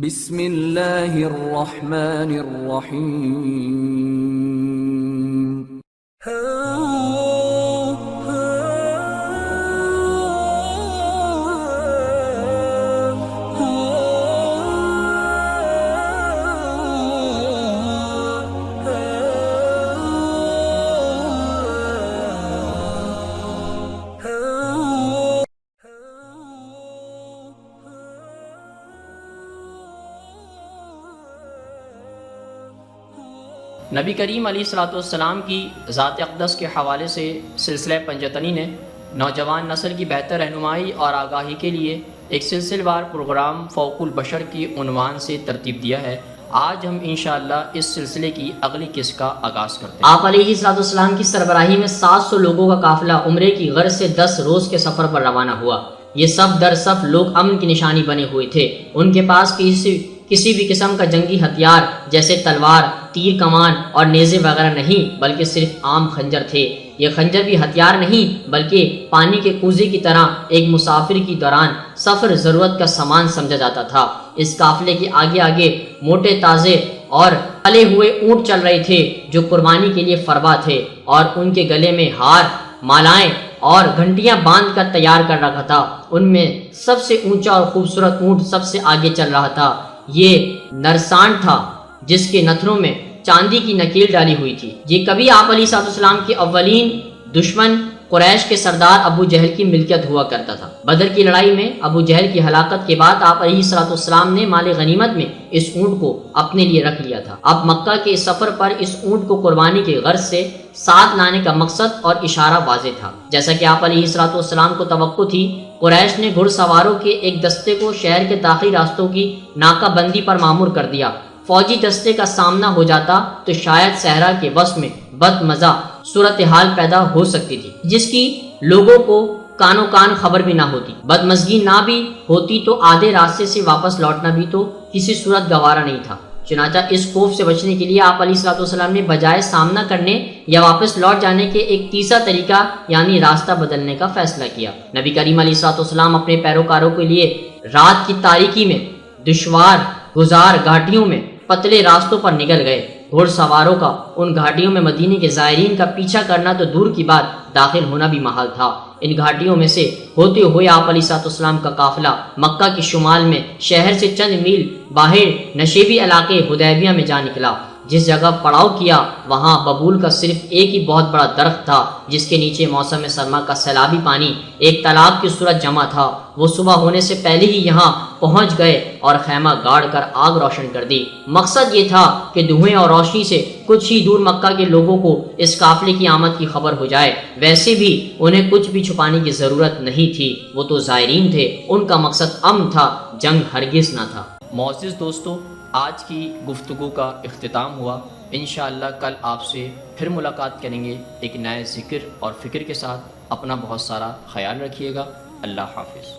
بسم اللہ الرحمن الرحیم نبی کریم علیہ الصلوۃ والسلام کی ذات اقدس کے حوالے سے سلسلہ پنجتنی نے نوجوان نسل کی بہتر رہنمائی اور آگاہی کے لیے ایک سلسلہ وار پروگرام فوق البشر کی عنوان سے ترتیب دیا ہے۔ آج ہم انشاءاللہ اس سلسلے کی اگلی قسط کا آغاز کرتے ہیں۔ آپ علیہ السلام کی سربراہی میں 700 لوگوں کا قافلہ عمرے کی غرض سے 10 روز کے سفر پر روانہ ہوا۔ یہ صف در صف لوگ امن کی نشانی بنے ہوئے تھے۔ ان کے پاس کسی بھی قسم کا جنگی ہتھیار جیسے تلوار، تیر کمان اور نیزے وغیرہ نہیں، بلکہ صرف عام خنجر تھے۔ یہ خنجر بھی ہتھیار نہیں بلکہ پانی کے کوزے کی طرح ایک مسافر کی دوران سفر ضرورت کا سامان سمجھا جاتا تھا۔ اس قافلے کے آگے آگے موٹے تازے اور پلے ہوئے اونٹ چل رہے تھے جو قربانی کے لیے فروا تھے، اور ان کے گلے میں ہار، مالائیں اور گھنٹیاں باندھ کر تیار کر رکھا تھا۔ ان میں سب سے اونچا اور خوبصورت اونٹ سب سے آگے چل رہا تھا۔ یہ نرسانڈ تھا جس کے نتھنوں میں چاندی کی نکیل ڈالی ہوئی تھی۔ یہ کبھی آپ علیہ السلام کے اولین دشمن قریش کے سردار ابو جہل کی ملکیت ہوا کرتا تھا۔ بدر کی لڑائی میں ابو جہل کی ہلاکت کے بعد آپ علیہ السلام نے مال غنیمت میں اس اونٹ کو اپنے لیے رکھ لیا تھا۔ اب مکہ کے اس سفر پر اس اونٹ کو قربانی کی غرض سے ساتھ لانے کا مقصد اور اشارہ واضح تھا۔ جیسا کہ آپ علیہ السلام کو توقع تھی، قریش نے گھڑ سواروں کے ایک دستے کو شہر کے داخلی راستوں کی ناکہ بندی پر مامور کر دیا۔ فوجی دستے کا سامنا ہو جاتا تو شاید صحرا کے وسط میں بد مزہ صورتحال پیدا ہو سکتی تھی، جس کی لوگوں کو کانوں کان خبر بھی نہ ہوتی۔ بدمزگی نہ بھی ہوتی تو آدھے راستے سے واپس لوٹنا بھی تو کسی صورت گوارا نہیں تھا۔ چنانچہ اس خوف سے بچنے کے لیے آپ علیہ السلام نے بجائے سامنا کرنے یا واپس لوٹ جانے کے ایک تیسرا طریقہ یعنی راستہ بدلنے کا فیصلہ کیا۔ نبی کریم علیہ السلام اپنے پیروکاروں کے لیے رات کی تاریکی میں دشوار گزار گھاٹیوں میں پتلے راستوں پر نکل گئے۔ گھڑ سواروں کا ان گھاٹیوں میں مدینے کے زائرین کا پیچھا کرنا تو دور کی بات، داخل ہونا بھی محال تھا۔ ان گھاٹیوں میں سے ہوتے ہوئے آپ علیہ السلام کا قافلہ مکہ کے شمال میں شہر سے چند میل باہر نشیبی علاقے حدیبیہ میں جا نکلا۔ جس جگہ پڑاؤ کیا وہاں ببول کا صرف ایک ہی بہت بڑا درخت تھا، جس کے نیچے موسم سرما کا سیلابی پانی ایک تالاب کی صورت جمع تھا۔ وہ صبح ہونے سے پہلے ہی یہاں پہنچ گئے اور خیمہ گاڑ کر آگ روشن کر دی۔ مقصد یہ تھا کہ دھوئیں اور روشنی سے کچھ ہی دور مکہ کے لوگوں کو اس قافلے کی آمد کی خبر ہو جائے۔ ویسے بھی انہیں کچھ بھی چھپانے کی ضرورت نہیں تھی، وہ تو زائرین تھے، ان کا مقصد امن تھا، جنگ ہرگز نہ تھا۔ معزز دوستو، آج کی گفتگو کا اختتام ہوا۔ انشاءاللہ کل آپ سے پھر ملاقات کریں گے ایک نئے ذکر اور فکر کے ساتھ۔ اپنا بہت سارا خیال رکھیے گا۔ اللہ حافظ۔